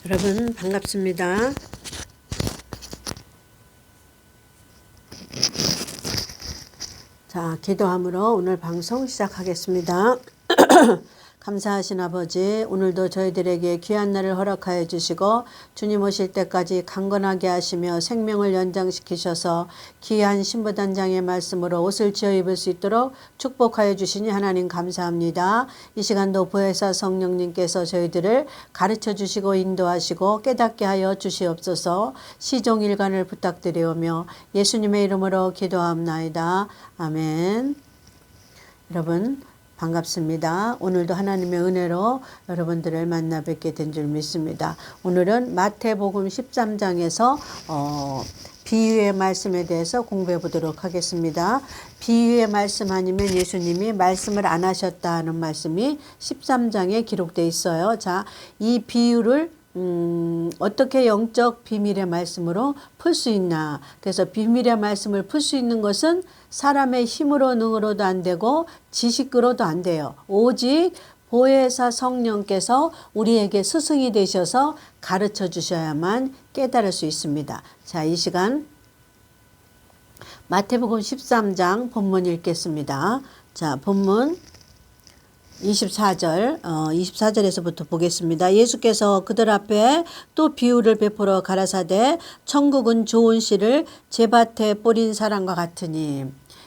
여러분 반갑습니다. 자, 기도함으로 오늘 방송 시작하겠습니다. 감사하신 아버지, 오늘도 저희들에게 귀한 날을 허락하여 주시고 주님 오실 때까지 강건하게 하시며 생명을 연장시키셔서 귀한 신부단장의 말씀으로 옷을 지어 입을 수 있도록 축복하여 주시니 하나님 감사합니다. 이 시간도 보혜사 성령님께서 저희들을 가르쳐 주시고 인도하시고 깨닫게 하여 주시옵소서. 시종일관을 부탁드리오며 예수님의 이름으로 기도합나이다. 아멘. 여러분 반갑습니다. 오늘도 하나님의 은혜로 여러분들을 만나 뵙게 된 줄 믿습니다. 오늘은 마태복음 13장에서 비유의 말씀에 대해서 공부해 보도록 하겠습니다. 비유의 말씀 아니면 예수님이 말씀을 안 하셨다는 말씀이 13장에 기록되어 있어요. 자, 이 비유를 어떻게 영적 비밀의 말씀으로 풀 수 있나. 그래서 비밀의 말씀을 풀 수 있는 것은 사람의 힘으로 능으로도 안 되고 지식으로도 안 돼요. 오직 보혜사 성령께서 우리에게 스승이 되셔서 가르쳐 주셔야만 깨달을 수 있습니다. 자, 이 시간 마태복음 13장 본문 읽겠습니다. 자, 본문 24절에서부터 보겠습니다. 예수께서 그들 앞에 또 비유를 베풀어 가라사대 천국은 좋은 씨를 제밭에 뿌린 사람과 같으니,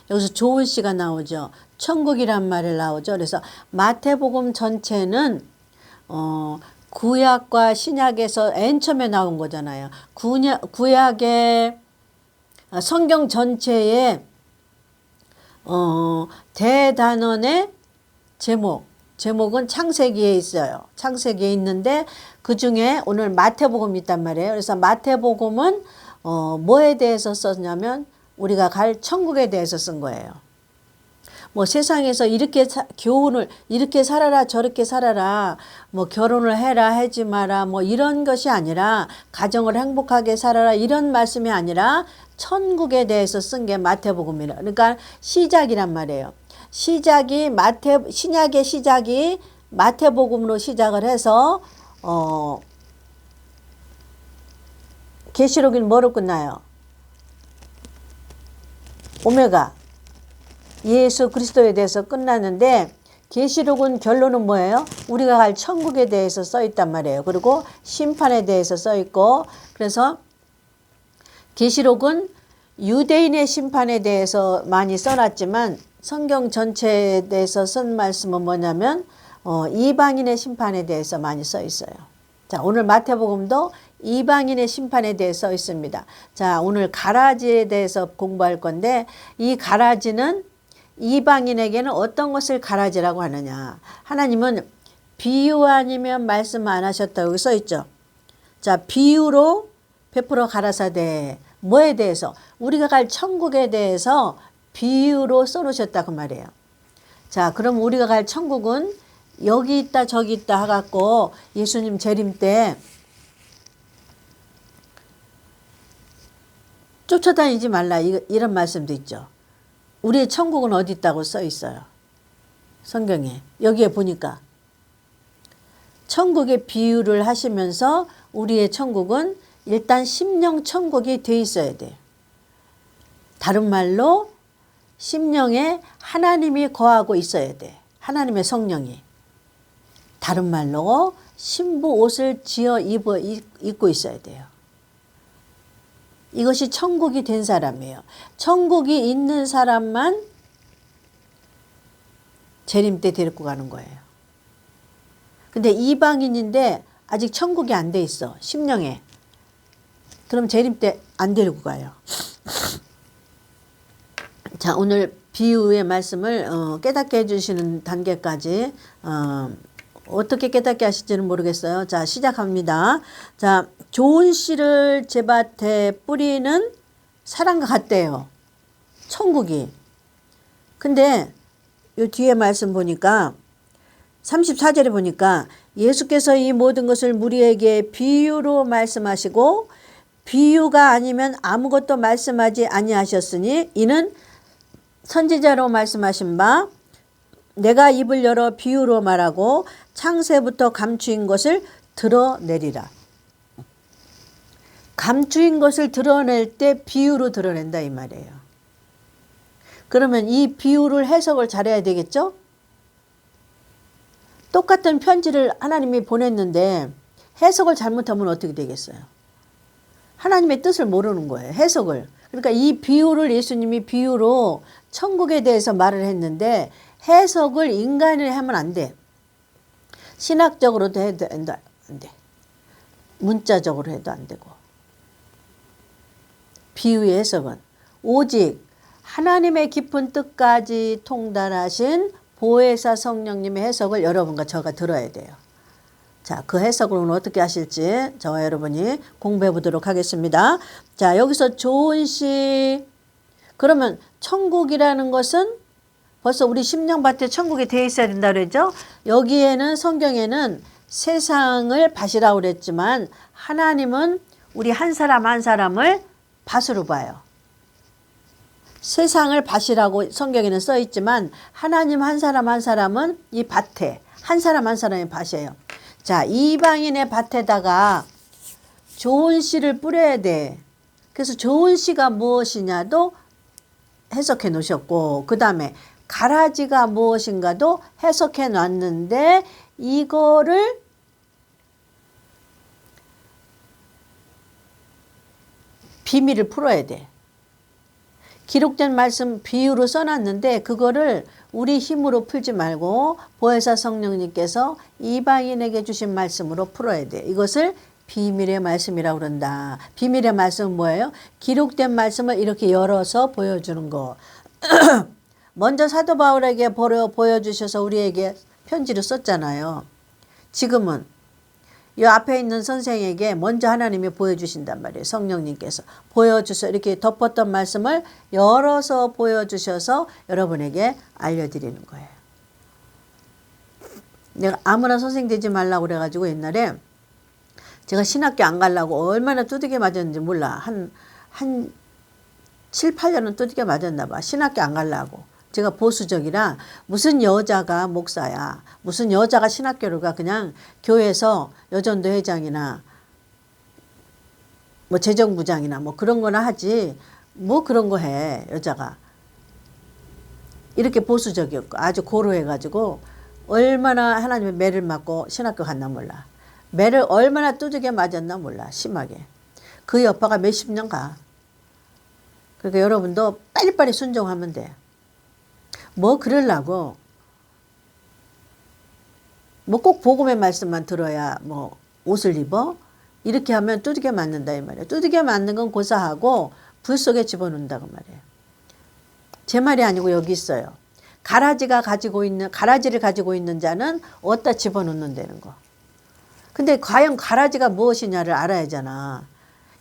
여기서 좋은 씨가 나오죠. 천국이란 말을 나오죠. 그래서 마태복음 전체는 구약과 신약에서 맨 처음에 나온 거잖아요. 구약의 성경 전체에 대단원의 제목은 창세기에 있어요. 창세기에 있는데 그 중에 오늘 마태복음이 있단 말이에요. 그래서 마태복음은 뭐에 대해서 썼냐면 우리가 갈 천국에 대해서 쓴 거예요. 뭐 세상에서 이렇게 교훈을 이렇게 살아라 저렇게 살아라, 뭐 결혼을 해라 하지 마라, 뭐 이런 것이 아니라 가정을 행복하게 살아라 이런 말씀이 아니라 천국에 대해서 쓴 게 마태복음이라. 그러니까 시작이란 말이에요. 신약의 시작이 마태복음으로 시작을 해서 계시록은 뭐로 끝나요? 오메가 예수 그리스도에 대해서 끝났는데 계시록은 결론은 뭐예요? 우리가 갈 천국에 대해서 써 있단 말이에요. 그리고 심판에 대해서 써 있고, 그래서 계시록은 유대인의 심판에 대해서 많이 써놨지만 성경 전체에 대해서 쓴 말씀은 뭐냐면 이방인의 심판에 대해서 많이 써 있어요. 자, 오늘 마태복음도 이방인의 심판에 대해서 써 있습니다. 자, 오늘 가라지에 대해서 공부할 건데 이 가라지는 이방인에게는 어떤 것을 가라지라고 하느냐. 하나님은 비유 아니면 말씀 안 하셨다고 써 있죠. 자, 비유로 베풀어 가라사대. 뭐에 대해서? 우리가 갈 천국에 대해서 비유로 써놓으셨다고 말이에요. 자, 그럼 우리가 갈 천국은 여기 있다 저기 있다 해갖고 예수님 재림 때 쫓아다니지 말라 이런 말씀도 있죠. 우리의 천국은 어디 있다고 써 있어요. 성경에. 여기에 보니까 천국의 비유를 하시면서 우리의 천국은 일단 심령 천국이 돼 있어야 돼요. 다른 말로 심령에 하나님이 거하고 있어야 돼. 하나님의 성령이. 다른 말로 신부 옷을 지어 입고 있어야 돼요. 이것이 천국이 된 사람이에요. 천국이 있는 사람만 재림 때 데리고 가는 거예요. 근데 이방인인데 아직 천국이 안 돼 있어. 심령에. 그럼 재림 때 안 데리고 가요. 자, 오늘 비유의 말씀을 깨닫게 해주시는 단계까지 어떻게 깨닫게 하실지는 모르겠어요. 자, 시작합니다. 자, 좋은 씨를 제밭에 뿌리는 사람과 같대요. 천국이. 근데 요 뒤에 말씀 보니까 34절에 보니까 예수께서 이 모든 것을 무리에게 비유로 말씀하시고 비유가 아니면 아무것도 말씀하지 아니하셨으니 이는 선지자로 말씀하신 바 내가 입을 열어 비유로 말하고 창세부터 감추인 것을 드러내리라. 감추인 것을 드러낼 때 비유로 드러낸다 이 말이에요. 그러면 이 비유를 해석을 잘해야 되겠죠? 똑같은 편지를 하나님이 보냈는데 해석을 잘못하면 어떻게 되겠어요? 하나님의 뜻을 모르는 거예요. 해석을. 그러니까 이 비유를 예수님이 비유로 천국에 대해서 말을 했는데 해석을 인간이 하면 안 돼. 신학적으로도 해도 안 돼. 문자적으로 해도 안 되고. 비유의 해석은 오직 하나님의 깊은 뜻까지 통달하신 보혜사 성령님의 해석을 여러분과 저가 들어야 돼요. 자, 그 해석을 어떻게 하실지 저와 여러분이 공부해 보도록 하겠습니다. 자, 여기서 좋은 시. 그러면 천국이라는 것은 벌써 우리 심령밭에 천국이 되어 있어야 된다고 그랬죠? 여기에는 성경에는 세상을 밭이라고 그랬지만 하나님은 우리 한 사람 한 사람을 밭으로 봐요. 세상을 밭이라고 성경에는 써 있지만 하나님 한 사람 한 사람은 이 밭에 한 사람 한 사람의 밭이에요. 자, 이방인의 밭에다가 좋은 씨를 뿌려야 돼. 그래서 좋은 씨가 무엇이냐도 해석해 놓으셨고 그 다음에 가라지가 무엇인가도 해석해 놨는데 이거를 비밀을 풀어야 돼. 기록된 말씀 비유로 써놨는데 그거를 우리 힘으로 풀지 말고 보혜사 성령님께서 이방인에게 주신 말씀으로 풀어야 돼. 이것을 비밀의 말씀이라고 그런다. 비밀의 말씀은 뭐예요? 기록된 말씀을 이렇게 열어서 보여주는 거. 먼저 사도 바울에게 보여주셔서 우리에게 편지를 썼잖아요. 지금은 이 앞에 있는 선생에게 먼저 하나님이 보여주신단 말이에요. 성령님께서 보여주셔서 이렇게 덮었던 말씀을 열어서 보여주셔서 여러분에게 알려드리는 거예요. 내가 아무나 선생 되지 말라고 그래가지고 옛날에 제가 신학교 안 가려고 얼마나 두들겨 맞았는지 몰라. 한 7, 8년은 두들겨 맞았나 봐. 신학교 안 가려고. 제가 보수적이라 무슨 여자가 목사야. 무슨 여자가 신학교를 가. 그냥 교회에서 여전도 회장이나 뭐 재정부장이나 뭐 그런 거나 하지. 뭐 그런 거 해. 여자가. 이렇게 보수적이었고 아주 고루해가지고 얼마나 하나님의 매를 맞고 신학교 갔나 몰라. 매를 얼마나 두들겨 맞았나 몰라. 심하게. 그 여파가 몇십 년 가. 그러니까 여러분도 빨리빨리 순종하면 돼. 뭐 그러려고 뭐 꼭 복음의 말씀만 들어야 뭐 옷을 입어? 이렇게 하면 두들겨 맞는다 이 말이에요. 두들겨 맞는 건 고사하고 불 속에 집어넣는다고 말이에요. 제 말이 아니고 여기 있어요. 가라지를 가지고 있는 자는 어디다 집어넣는다는 거. 근데 과연 가라지가 무엇이냐를 알아야 하잖아.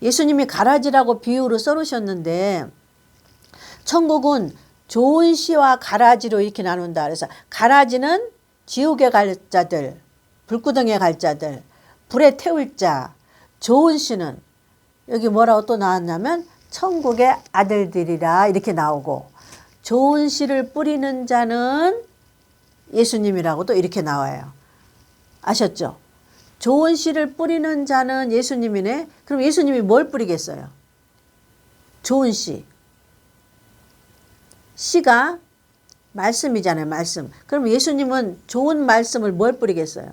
예수님이 가라지라고 비유로 써놓으셨는데 천국은 좋은 씨와 가라지로 이렇게 나눈다. 그래서 가라지는 지옥에 갈 자들, 불구덩이에 갈 자들, 불에 태울 자. 좋은 씨는 여기 뭐라고 또 나왔냐면 천국의 아들들이라 이렇게 나오고 좋은 씨를 뿌리는 자는 예수님이라고 또 이렇게 나와요. 아셨죠? 좋은 씨를 뿌리는 자는 예수님이네. 그럼 예수님이 뭘 뿌리겠어요? 좋은 씨. 씨가 말씀이잖아요. 말씀. 그럼 예수님은 좋은 말씀을 뭘 뿌리겠어요?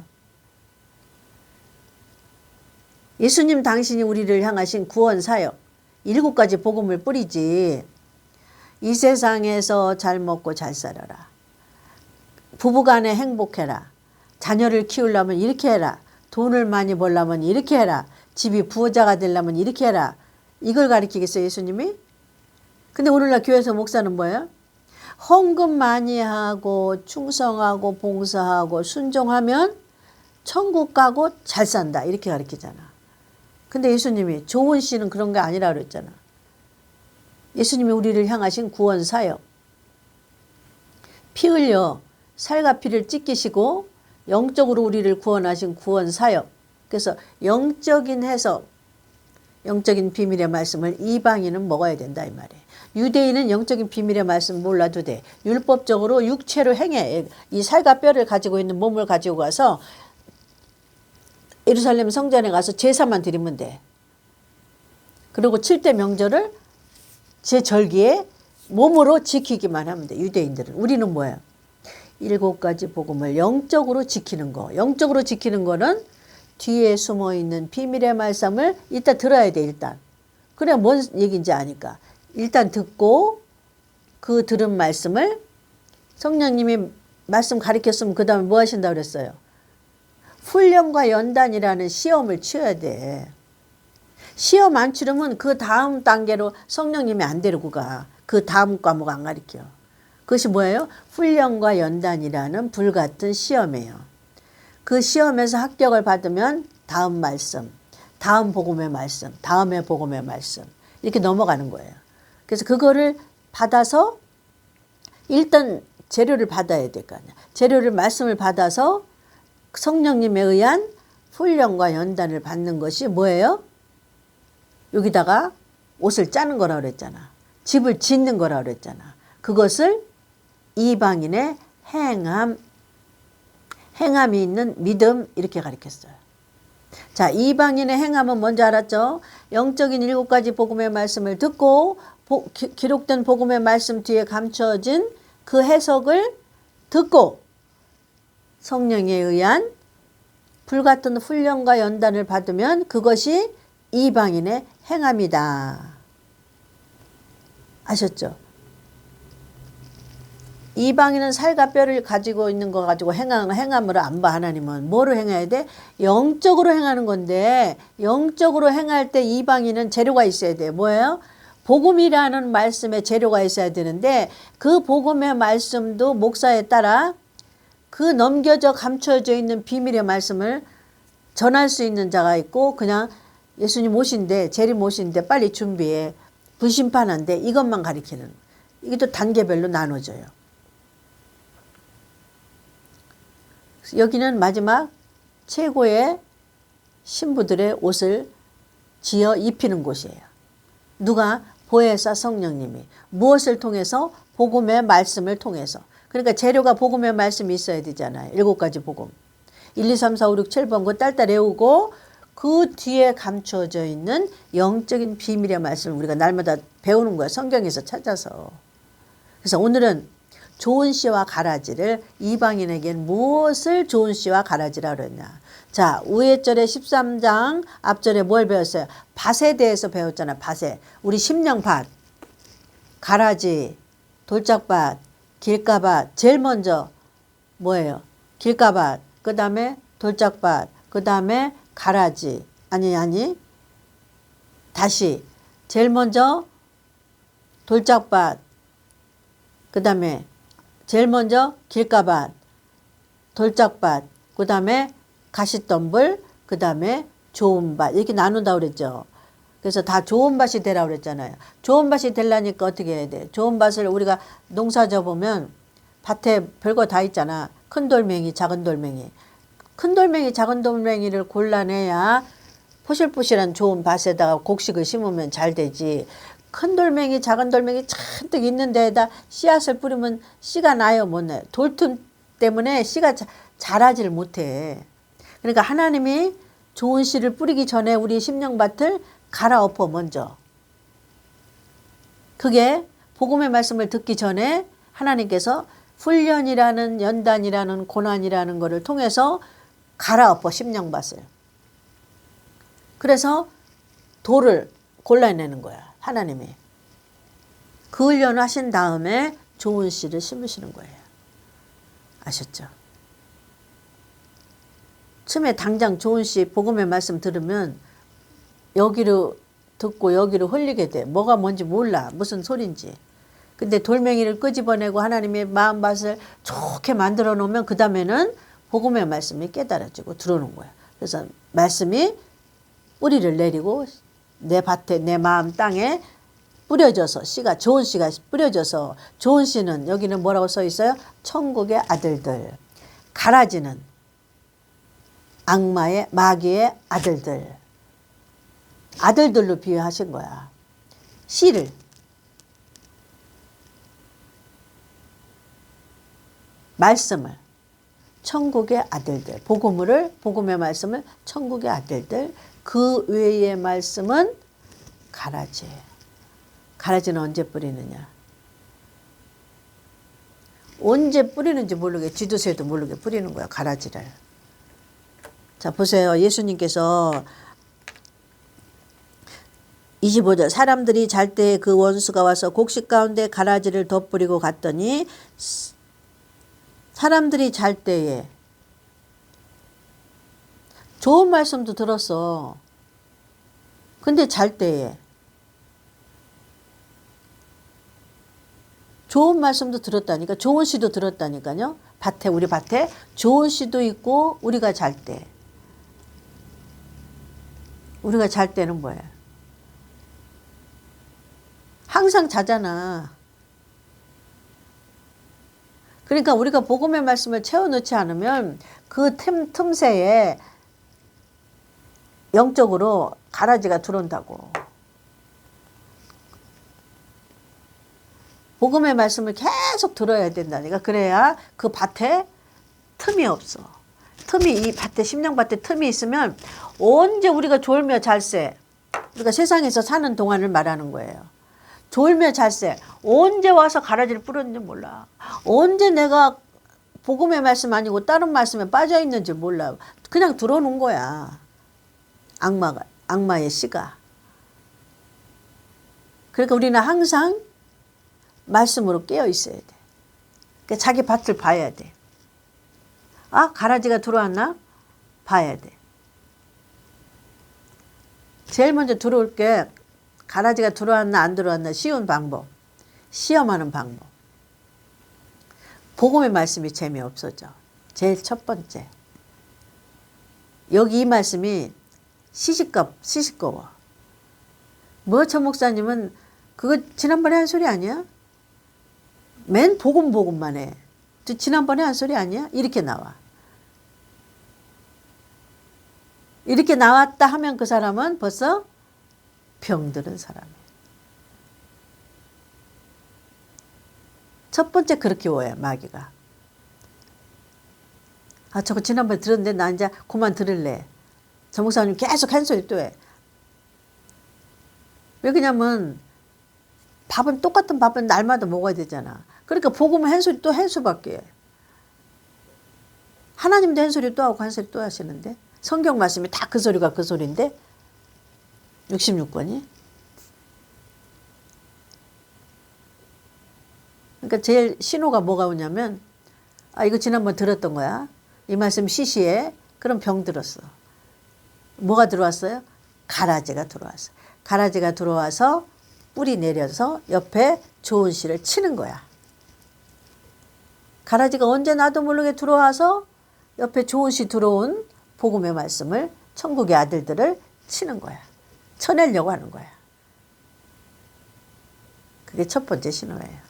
예수님 당신이 우리를 향하신 구원 사역 7가지 복음을 뿌리지. 이 세상에서 잘 먹고 잘 살아라. 부부간에 행복해라. 자녀를 키우려면 이렇게 해라. 돈을 많이 벌려면 이렇게 해라. 집이 부자가 되려면 이렇게 해라. 이걸 가르치겠어요, 예수님이? 근데 오늘날 교회에서 목사는 뭐예요? 헌금 많이 하고 충성하고 봉사하고 순종하면 천국 가고 잘 산다. 이렇게 가르치잖아. 근데 예수님이 좋은 씨는 그런 게 아니라 그랬잖아. 예수님이 우리를 향하신 구원 사역. 피 흘려 살과 피를 찢기시고 영적으로 우리를 구원하신 구원 사역. 그래서 영적인 해석, 영적인 비밀의 말씀을 이방인은 먹어야 된다 이 말이에요. 유대인은 영적인 비밀의 말씀 몰라도 돼. 율법적으로 육체로 행해. 이 살과 뼈를 가지고 있는 몸을 가지고 가서 예루살렘 성전에 가서 제사만 드리면 돼. 그리고 7대 명절을 제 절기에 몸으로 지키기만 하면 돼. 유대인들은. 우리는 뭐예요? 7가지 복음을 영적으로 지키는 거. 영적으로 지키는 거는 뒤에 숨어있는 비밀의 말씀을 일단 들어야 돼. 일단. 그래야 뭔 얘기인지 아니까. 일단 듣고 그 들은 말씀을 성령님이 말씀 가르쳤으면 그 다음에 뭐 하신다고 그랬어요? 훈련과 연단이라는 시험을 치러야 돼. 시험 안 치르면 그 다음 단계로 성령님이 안 데리고 가. 그 다음 과목 안 가르쳐. 그것이 뭐예요? 훈련과 연단이라는 불같은 시험이에요. 그 시험에서 합격을 받으면 다음 말씀, 다음 복음의 말씀, 다음의 복음의 말씀 이렇게 넘어가는 거예요. 그래서 그거를 받아서 일단 재료를 받아야 될 거 아니야. 재료를 말씀을 받아서 성령님에 의한 훈련과 연단을 받는 것이 뭐예요? 여기다가 옷을 짜는 거라고 그랬잖아. 집을 짓는 거라고 그랬잖아. 그것을 이방인의 행함이 있는 믿음 이렇게 가르쳤어요. 자, 이방인의 행함은 뭔지 알았죠? 영적인 7가지 복음의 말씀을 듣고 기록된 복음의 말씀 뒤에 감춰진 그 해석을 듣고 성령에 의한 불같은 훈련과 연단을 받으면 그것이 이방인의 행함이다. 아셨죠? 이방인은 살과 뼈를 가지고 있는 거 가지고 행함으로 안 봐. 하나님은 뭐로 행해야 돼? 영적으로 행하는 건데 영적으로 행할 때 이방인은 재료가 있어야 돼. 뭐예요? 복음이라는 말씀에 재료가 있어야 되는데 그 복음의 말씀도 목사에 따라 그 넘겨져 감춰져 있는 비밀의 말씀을 전할 수 있는 자가 있고 그냥 예수님 오신대 재림 오신대 빨리 준비해 불심판한데 이것만 가리키는 이게 또 단계별로 나눠져요. 여기는 마지막 최고의 신부들의 옷을 지어 입히는 곳이에요. 누가? 보혜사 성령님이. 무엇을 통해서? 복음의 말씀을 통해서. 그러니까 재료가 복음의 말씀이 있어야 되잖아요. 7가지 복음. 1, 2, 3, 4, 5, 6, 7번 그거 딸딸 외우고 그 뒤에 감춰져 있는 영적인 비밀의 말씀을 우리가 날마다 배우는 거야. 성경에서 찾아서. 그래서 오늘은 좋은 씨와 가라지를 이방인에게는 무엇을 좋은 씨와 가라지라 그랬냐. 자, 위에 절에 13장 앞절에 뭘 배웠어요? 밭에 대해서 배웠잖아. 밭에. 우리 심령밭, 가라지, 돌짝밭, 길가밭. 제일 먼저 뭐예요? 길가밭, 그 다음에 돌짝밭, 그 다음에 가라지. 아니 다시 제일 먼저 돌짝밭, 그 다음에 제일 먼저 길가밭, 돌짝밭, 그 다음에 가시덤불, 그 다음에 좋은 밭 이렇게 나눈다고 그랬죠. 그래서 다 좋은 밭이 되라고 그랬잖아요. 좋은 밭이 되려니까 어떻게 해야 돼? 좋은 밭을 우리가 농사 져보면 밭에 별거 다 있잖아. 큰 돌멩이, 작은 돌멩이. 큰 돌멩이, 작은 돌멩이를 골라내야 포실포실한 좋은 밭에다가 곡식을 심으면 잘 되지. 큰 돌멩이, 작은 돌멩이 잔뜩 있는 데에다 씨앗을 뿌리면 씨가 나요, 못 나요? 돌틈 때문에 씨가 자라질 못해. 그러니까 하나님이 좋은 씨를 뿌리기 전에 우리 심령밭을 갈아엎어 먼저. 그게 복음의 말씀을 듣기 전에 하나님께서 훈련이라는 연단이라는 고난이라는 것을 통해서 갈아엎어 심령밭을. 그래서 돌을 골라내는 거야. 하나님이. 그 훈련을 하신 다음에 좋은 씨를 심으시는 거예요. 아셨죠? 처음에 당장 좋은 씨 복음의 말씀 들으면 여기로 듣고 여기로 흘리게 돼. 뭐가 뭔지 몰라. 무슨 소린지. 근데 돌멩이를 끄집어내고 하나님의 마음밭을 좋게 만들어 놓으면 그 다음에는 복음의 말씀이 깨달아지고 들어오는 거야. 그래서 말씀이 뿌리를 내리고 내 밭에 내 마음 땅에 뿌려져서 씨가 좋은 씨가 뿌려져서 좋은 씨는 여기는 뭐라고 써 있어요? 천국의 아들들. 가라지는 악마의 마귀의 아들들. 아들들로 비유하신 거야. 씨를. 말씀을. 천국의 아들들. 복음의 말씀을 천국의 아들들. 그 외의 말씀은 가라지. 가라지는 언제 뿌리느냐? 언제 뿌리는지 모르게 쥐도새도 모르게 뿌리는 거야, 가라지를. 자, 보세요. 예수님께서 25절 사람들이 잘 때 그 원수가 와서 곡식 가운데 가라지를 덧뿌리고 갔더니 사람들이 잘 때에 좋은 말씀도 들었어. 근데 잘 때에 좋은 말씀도 들었다니까. 좋은 씨도 들었다니까요. 밭에, 우리 밭에 좋은 씨도 있고 우리가 잘 때. 우리가 잘 때는 뭐예요? 항상 자잖아. 그러니까 우리가 복음의 말씀을 채워넣지 않으면 그 틈새에 영적으로 가라지가 들어온다고. 복음의 말씀을 계속 들어야 된다니까. 그래야 그 밭에 틈이 없어. 틈이, 이 밭에, 심령밭에 틈이 있으면 언제 우리가 졸며 잘새, 우리가 세상에서 사는 동안을 말하는 거예요. 졸며 잘새, 언제 와서 가라지를 뿌렸는지 몰라. 언제 내가 복음의 말씀 아니고 다른 말씀에 빠져 있는지 몰라. 그냥 들어오는 거야. 악마의 씨가. 그러니까 우리는 항상 말씀으로 깨어 있어야 돼. 그러니까 자기 밭을 봐야 돼. 아, 가라지가 들어왔나? 봐야 돼. 제일 먼저 들어올 게 가라지가 들어왔나 안 들어왔나 쉬운 방법. 시험하는 방법. 복음의 말씀이 재미없어져. 제일 첫 번째. 여기 이 말씀이 시시꺼워. 뭐 저 목사님은 그거 지난번에 한 소리 아니야? 맨 복음만 해. 지난번에 한 소리 아니야? 이렇게 나와. 이렇게 나왔다 하면 그 사람은 벌써 병들은 사람이에요. 첫 번째 그렇게 오해요, 마귀가. 아, 저거 지난번에 들었는데 나 이제 그만 들을래. 저 목사님 계속 한 소리 또 해. 왜 그러냐면 똑같은 밥은 날마다 먹어야 되잖아. 그러니까 복음은 한 소리 또 한 수밖에. 하나님도 한 소리 또 하고 한 소리 또 하시는데 성경 말씀이 다 그 소리가 그 소리인데 66권이. 그러니까 제일 신호가 뭐가 오냐면 아, 이거 지난번 들었던 거야. 이 말씀 시시해. 그럼 병 들었어. 뭐가 들어왔어요? 가라지가 들어왔어. 가라지가 들어와서 뿌리 내려서 옆에 좋은 씨를 치는 거야. 가라지가 언제 나도 모르게 들어와서 옆에 좋은 씨 들어온 복음의 말씀을 천국의 아들들을 치는 거야. 쳐내려고 하는 거야. 그게 첫 번째 신호예요.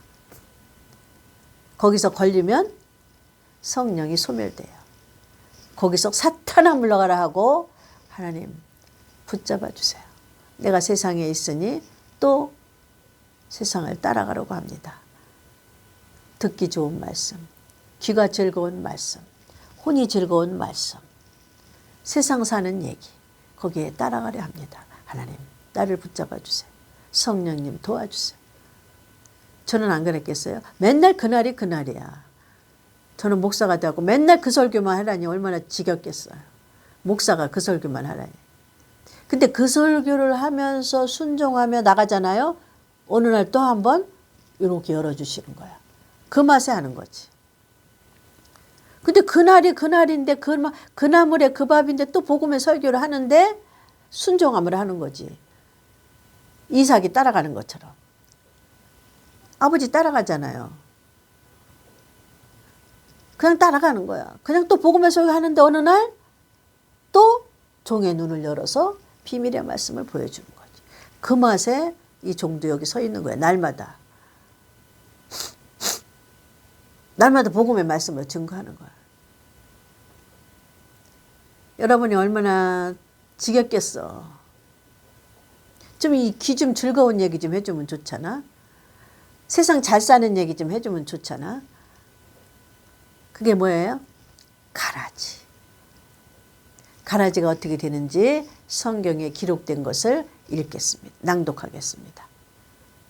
거기서 걸리면 성령이 소멸돼요. 거기서 사탄아 물러가라 하고 하나님 붙잡아 주세요. 내가 세상에 있으니 또 세상을 따라가려고 합니다. 듣기 좋은 말씀, 귀가 즐거운 말씀, 혼이 즐거운 말씀, 세상 사는 얘기 거기에 따라가려 합니다. 하나님 나를 붙잡아 주세요. 성령님 도와주세요. 저는 안 그랬겠어요? 맨날 그날이 그날이야. 저는 목사가 되고 맨날 그 설교만 하라니 얼마나 지겹겠어요. 목사가 그 설교만 하라니. 근데 그 설교를 하면서 순종하며 나가잖아요. 어느 날 또 한 번 이렇게 열어주시는 거야. 그 맛에 하는 거지. 근데 그날이 그날인데 그 나물에 그 밥인데 또 복음의 설교를 하는데 순종함을 하는 거지. 이삭이 따라가는 것처럼. 아버지 따라가잖아요. 그냥 따라가는 거야. 그냥 또 복음의 설교 하는데 어느 날 또 종의 눈을 열어서 비밀의 말씀을 보여주는 거지. 그 맛에 이 종도 여기 서 있는 거야. 날마다. 날마다 복음의 말씀을 증거하는 거야. 여러분이 얼마나 지겹겠어. 좀 이 귀 좀 즐거운 얘기 좀 해주면 좋잖아. 세상 잘 사는 얘기 좀 해주면 좋잖아. 그게 뭐예요? 가라지. 가라지가 어떻게 되는지 성경에 기록된 것을 읽겠습니다. 낭독하겠습니다.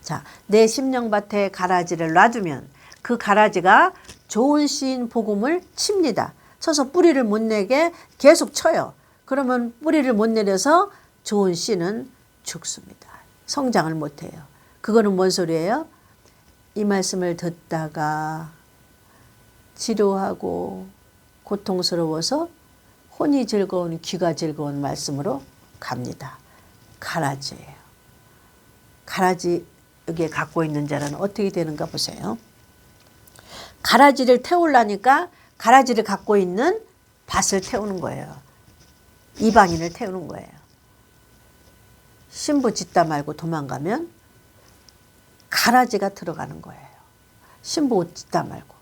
자, 내 심령밭에 가라지를 놔두면 그 가라지가 좋은 씨인 복음을 칩니다. 쳐서 뿌리를 못 내게 계속 쳐요. 그러면 뿌리를 못 내려서 좋은 씨는 죽습니다. 성장을 못해요. 그거는 뭔 소리예요? 이 말씀을 듣다가 지루하고 고통스러워서 혼이 즐거운 귀가 즐거운 말씀으로 갑니다. 가라지예요. 가라지 여기에 갖고 있는 자는 어떻게 되는가 보세요. 가라지를 태우려니까 가라지를 갖고 있는 밭을 태우는 거예요. 이방인을 태우는 거예요. 신부 짓다 말고 도망가면 가라지가 들어가는 거예요. 신부 옷 짓다 말고.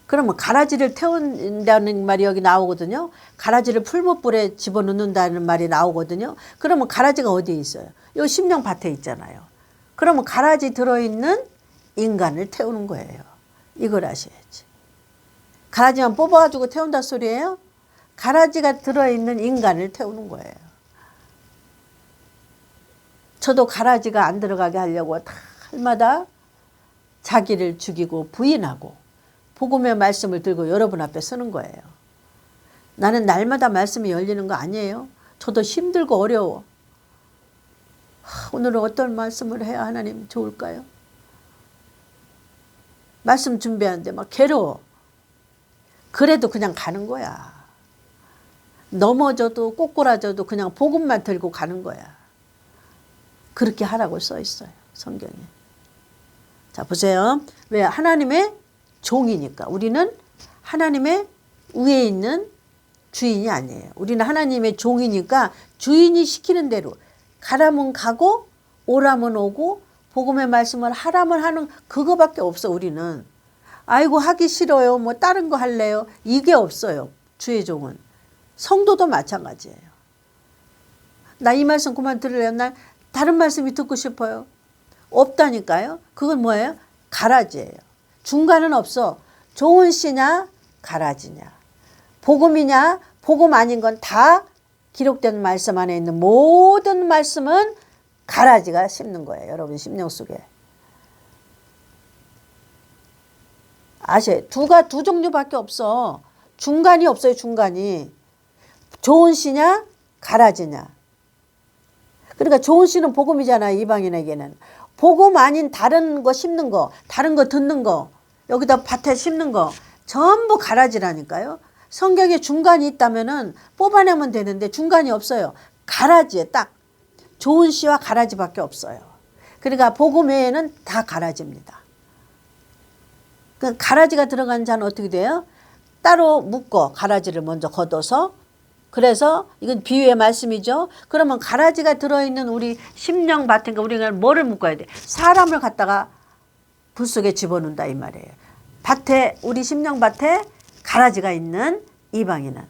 그러면 가라지를 태운다는 말이 여기 나오거든요. 가라지를 풀무불에 집어넣는다는 말이 나오거든요. 그러면 가라지가 어디에 있어요? 여기 심령밭에 있잖아요. 그러면 가라지 들어있는 인간을 태우는 거예요. 이걸 아셔야지. 가라지만 뽑아가지고 태운다 소리예요? 가라지가 들어있는 인간을 태우는 거예요. 저도 가라지가 안 들어가게 하려고 날마다 자기를 죽이고 부인하고 복음의 말씀을 들고 여러분 앞에 서는 거예요. 나는 날마다 말씀이 열리는 거 아니에요. 저도 힘들고 어려워. 오늘은 어떤 말씀을 해야 하나님 좋을까요? 말씀 준비하는데 막 괴로워. 그래도 그냥 가는 거야. 넘어져도 꼬꾸라져도 그냥 복음만 들고 가는 거야. 그렇게 하라고 써 있어요. 성경에. 자, 보세요. 왜? 하나님의 종이니까. 우리는 하나님의 위에 있는 주인이 아니에요. 우리는 하나님의 종이니까 주인이 시키는 대로 가라면 가고 오라면 오고 복음의 말씀을 하라면 하는 그거밖에 없어. 우리는. 아이고 하기 싫어요. 뭐 다른 거 할래요. 이게 없어요. 주의 종은. 성도도 마찬가지예요. 나 이 말씀 그만 들으려면 나 다른 말씀이 듣고 싶어요. 없다니까요. 그건 뭐예요? 가라지예요. 중간은 없어. 좋은 씨냐 가라지냐. 복음이냐 복음 아닌 건 다 기록된 말씀 안에 있는 모든 말씀은 가라지가 심는 거예요. 여러분 심령 속에. 아셔요. 두 종류밖에 없어. 중간이 없어요. 중간이. 좋은 씨냐 가라지냐. 그러니까 좋은 씨는 복음이잖아요. 이방인에게는. 복음 아닌 다른 거 심는 거, 다른 거 듣는 거, 여기다 밭에 심는 거 전부 가라지라니까요. 성경에 중간이 있다면은 뽑아내면 되는데 중간이 없어요. 가라지에 딱 좋은 씨와 가라지밖에 없어요. 그러니까 복음 외에는 다 가라지입니다. 그 가라지가 들어간 자는 어떻게 돼요? 따로 묶어 가라지를 먼저 걷어서. 그래서 이건 비유의 말씀이죠. 그러면 가라지가 들어있는 우리 심령밭인가 우리가 뭐를 묶어야 돼? 사람을 갖다가 불 속에 집어넣는다 이 말이에요. 밭에 우리 심령밭에 가라지가 있는 이방인은.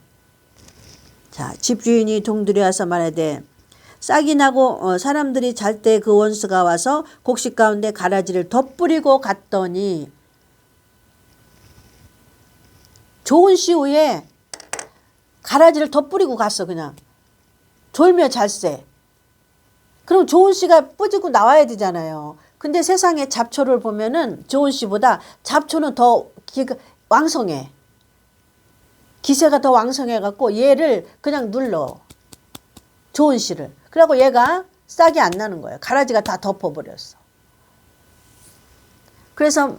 자, 집주인이 동들이 와서 말하되 싹이 나고 사람들이 잘 때 그 원수가 와서 곡식 가운데 가라지를 덧뿌리고 갔더니 좋은 씨 위에 가라지를 덧뿌리고 갔어. 그냥 졸며 잘세. 그럼 좋은 씨가 뿌지고 나와야 되잖아요. 근데 세상의 잡초를 보면은 좋은 씨보다 잡초는 더 왕성해. 기세가 더 왕성해갖고 얘를 그냥 눌러. 좋은 씨를. 그래갖고 얘가 싹이 안 나는 거예요. 가라지가 다 덮어버렸어. 그래서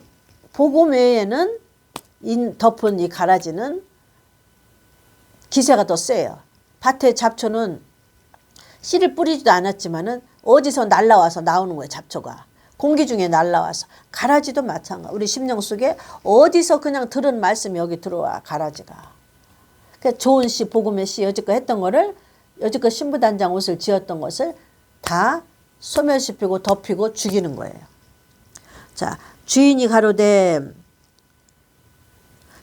복음 외에는 덮은 이 가라지는 기세가 더 세요. 밭에 잡초는 씨를 뿌리지도 않았지만은 어디서 날라와서 나오는 거예요. 잡초가. 공기 중에 날라와서. 가라지도 마찬가지. 우리 심령 속에 어디서 그냥 들은 말씀이 여기 들어와. 가라지가. 그러니까 좋은 씨, 복음의 씨 여지껏 했던 거를 여지껏 신부단장 옷을 지었던 것을 다 소멸시키고 덮이고 죽이는 거예요. 자, 주인이 가로되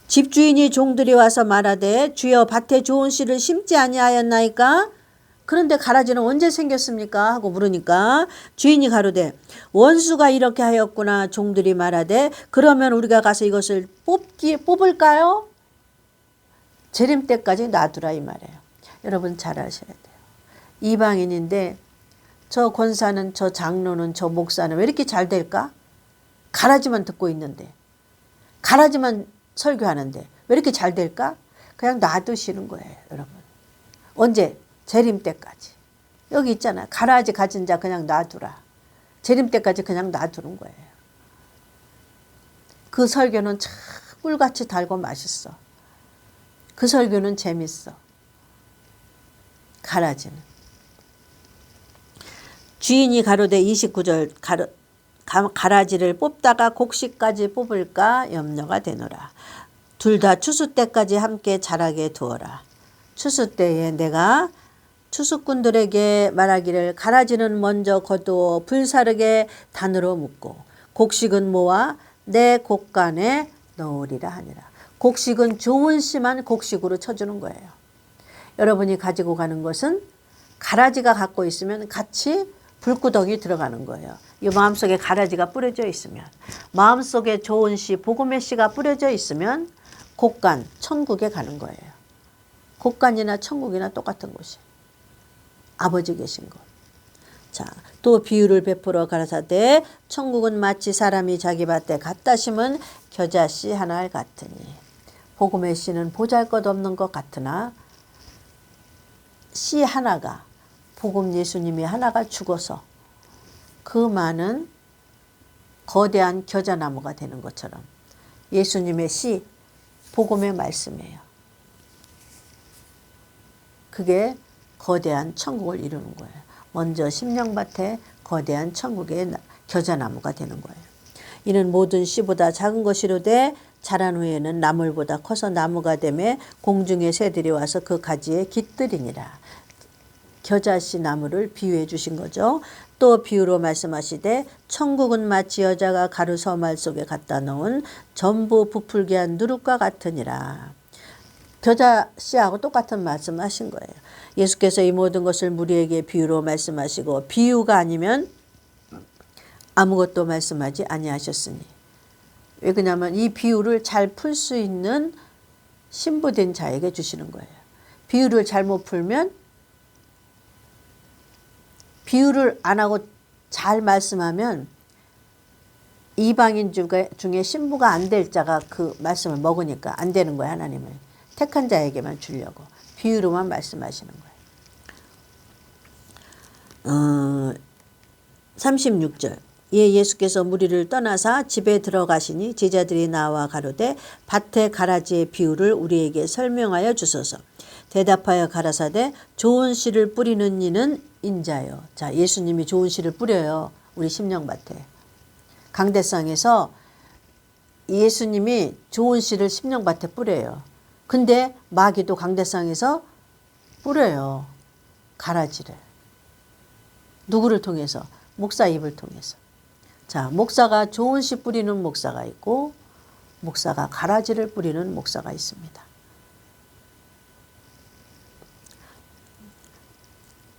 집주인이 종들이 와서 말하되 주여 밭에 좋은 씨를 심지 아니하였나이까? 그런데 가라지는 언제 생겼습니까? 하고 물으니까 주인이 가로되 원수가 이렇게 하였구나. 종들이 말하되 그러면 우리가 가서 이것을 뽑을까요? 재림 때까지 놔두라 이 말이에요. 여러분 잘 아셔야 돼요. 이방인인데 저 권사는, 저 장로는, 저 목사는 왜 이렇게 잘 될까? 가라지만 듣고 있는데, 가라지만 설교하는데 왜 이렇게 잘 될까? 그냥 놔두시는 거예요, 여러분. 언제? 재림 때까지. 여기 있잖아요. 가라지 가진 자 그냥 놔두라. 재림 때까지 그냥 놔두는 거예요. 그 설교는 참 꿀같이 달고 맛있어. 그 설교는 재밌어. 가라지는. 주인이 가로되 29절 가라지를 뽑다가 곡식까지 뽑을까 염려가 되노라. 둘 다 추수 때까지 함께 자라게 두어라. 추수 때에 내가 추수꾼들에게 말하기를 가라지는 먼저 거두어 불사르게 단으로 묶고 곡식은 모아 내 곡간에 넣으리라 하니라. 곡식은 좋은 씨만 곡식으로 쳐주는 거예요. 여러분이 가지고 가는 것은 가라지가 갖고 있으면 같이 불구덩이 들어가는 거예요. 이 마음속에 가라지가 뿌려져 있으면, 마음속에 좋은 씨, 복음의 씨가 뿌려져 있으면 곡간, 천국에 가는 거예요. 곡간이나 천국이나 똑같은 곳이 아버지 계신 곳. 자, 또 비유를 베풀어 가라사대 천국은 마치 사람이 자기 밭에 갖다 심은 겨자씨 하나 같으니. 복음의 씨는 보잘것없는 것 같으나 씨 하나가, 복음 예수님이 하나가 죽어서 그 많은 거대한 겨자나무가 되는 것처럼 예수님의 씨, 복음의 말씀이에요. 그게 거대한 천국을 이루는 거예요. 먼저 심령밭에 거대한 천국의 겨자나무가 되는 거예요. 이는 모든 씨보다 작은 것이로되 자란 후에는 나물보다 커서 나무가 되매 공중의 새들이 와서 그 가지에 깃들이니라. 겨자씨 나무를 비유해 주신 거죠. 또 비유로 말씀하시되 천국은 마치 여자가 가루 서말 속에 갖다 놓은 전부 부풀게 한 누룩과 같으니라. 겨자씨하고 똑같은 말씀하신 거예요. 예수께서 이 모든 것을 무리에게 비유로 말씀하시고 비유가 아니면 아무것도 말씀하지 아니하셨으니. 왜 그러냐면 이 비유를 잘 풀 수 있는 신부된 자에게 주시는 거예요. 비유를 잘못 풀면, 비유를 안 하고 잘 말씀하면 이방인 중에 신부가 안 될 자가 그 말씀을 먹으니까 안 되는 거예요. 하나님을 택한 자에게만 주려고 비유로만 말씀하시는 거예요. 36절 예, 예수께서 무리를 떠나사 집에 들어가시니 제자들이 나와 가로되 밭에 가라지의 비유를 우리에게 설명하여 주소서. 대답하여 가라사대 좋은 씨를 뿌리는 이는 인자요. 자, 예수님이 좋은 씨를 뿌려요. 우리 심령밭에. 강대상에서 예수님이 좋은 씨를 심령밭에 뿌려요. 근데 마귀도 강대상에서 뿌려요. 가라지를. 누구를 통해서? 목사 입을 통해서. 자, 목사가 좋은 씨 뿌리는 목사가 있고 목사가 가라지를 뿌리는 목사가 있습니다.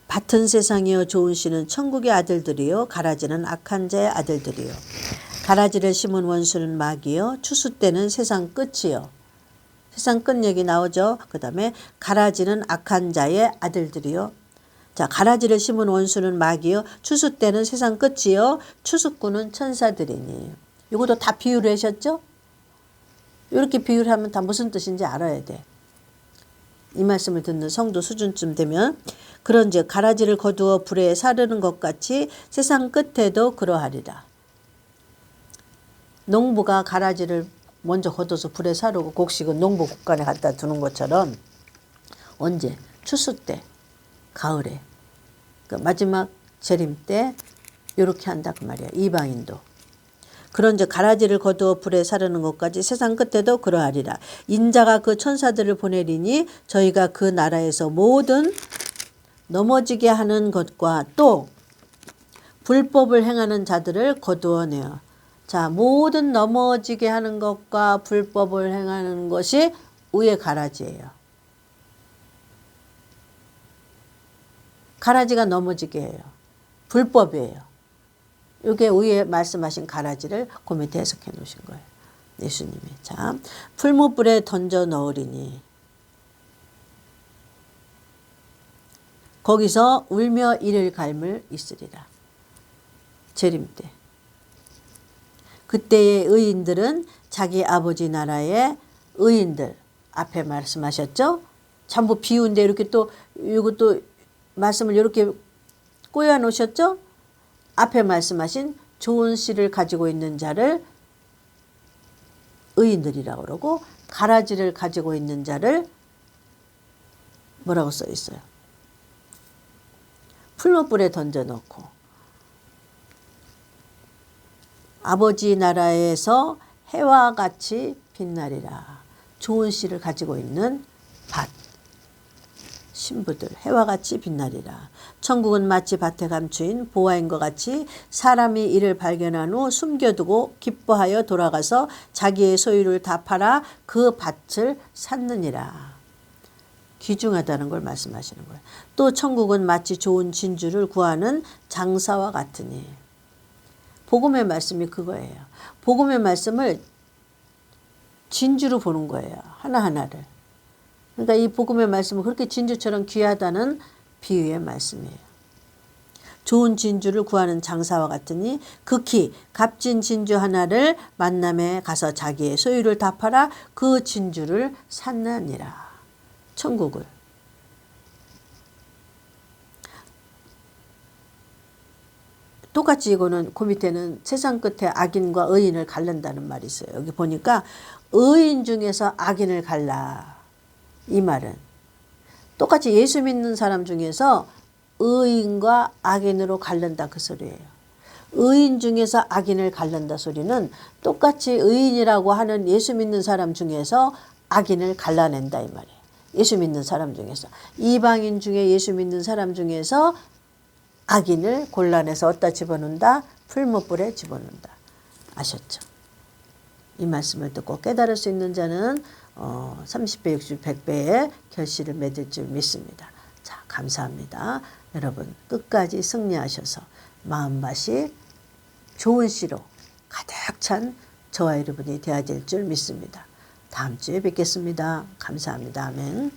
밭은 세상이요 좋은 씨는 천국의 아들들이요 가라지는 악한 자의 아들들이요. 가라지를 심은 원수는 마귀요 추수 때는 세상 끝이요. 세상 끝 얘기 나오죠. 그 다음에 가라지는 악한 자의 아들들이요. 자, 가라지를 심은 원수는 마귀요 추수 때는 세상 끝이요 추수꾼은 천사들이니. 이것도 다 비유를 하셨죠. 이렇게 비유를 하면 다 무슨 뜻인지 알아야 돼. 이 말씀을 듣는 성도 수준쯤 되면 그런즉 가라지를 거두어 불에 사르는 것 같이 세상 끝에도 그러하리라. 농부가 가라지를 먼저 걷어서 불에 사르고 곡식은 농부 곡간에 갖다 두는 것처럼 언제? 추수 때, 가을에, 그 마지막 재림 때 이렇게 한다 그 말이야. 이방인도. 그런즉 가라지를 거두어 불에 사르는 것까지 세상 끝에도 그러하리라. 인자가 그 천사들을 보내리니 저희가 그 나라에서 모든 넘어지게 하는 것과 또 불법을 행하는 자들을 거두어내어. 자, 모든 넘어지게 하는 것과 불법을 행하는 것이 위에 가라지예요. 가라지가 넘어지게 해요. 불법이에요. 이게 위에 말씀하신 가라지를 그 밑에 해석해 놓으신 거예요. 예수님이. 자, 풀무불에 던져 넣으리니. 거기서 울며 이를 갈물 있으리라. 재림 때. 그때의 의인들은 자기 아버지 나라의 의인들 앞에 말씀하셨죠. 전부 비운데 이렇게 또 이것도 말씀을 이렇게 꼬여 놓으셨죠. 앞에 말씀하신 좋은 씨를 가지고 있는 자를 의인들이라고 그러고 가라지를 가지고 있는 자를 뭐라고 써 있어요? 풀무불에 던져놓고 아버지 나라에서 해와 같이 빛나리라. 좋은 씨를 가지고 있는 밭 신부들 해와 같이 빛나리라. 천국은 마치 밭에 감추인 보화인과 같이 사람이 이를 발견한 후 숨겨두고 기뻐하여 돌아가서 자기의 소유를 다 팔아 그 밭을 샀느니라. 귀중하다는 걸 말씀하시는 거예요. 또 천국은 마치 좋은 진주를 구하는 장사와 같으니. 복음의 말씀이 그거예요. 복음의 말씀을 진주로 보는 거예요. 하나하나를. 그러니까 이 복음의 말씀은 그렇게 진주처럼 귀하다는 비유의 말씀이에요. 좋은 진주를 구하는 장사와 같으니 극히 값진 진주 하나를 만남에 가서 자기의 소유를 다 팔아 그 진주를 샀느니라. 천국을. 똑같이 이거는 그 밑에는 세상 끝에 악인과 의인을 갈른다는 말이 있어요. 여기 보니까 의인 중에서 악인을 갈라. 이 말은 똑같이 예수 믿는 사람 중에서 의인과 악인으로 갈른다 그 소리예요. 의인 중에서 악인을 갈른다 소리는 똑같이 의인이라고 하는 예수 믿는 사람 중에서 악인을 갈라낸다 이 말이에요. 예수 믿는 사람 중에서. 이방인 중에 예수 믿는 사람 중에서 악인을 골라내서 어디다 집어넣는다? 풀무불에 집어넣는다. 아셨죠? 이 말씀을 듣고 깨달을 수 있는 자는 30배, 60, 100배의 결실을 맺을 줄 믿습니다. 자, 감사합니다. 여러분 끝까지 승리하셔서 마음밭이 좋은 씨로 가득 찬 저와 여러분이 되어질 줄 믿습니다. 다음 주에 뵙겠습니다. 감사합니다. 아멘.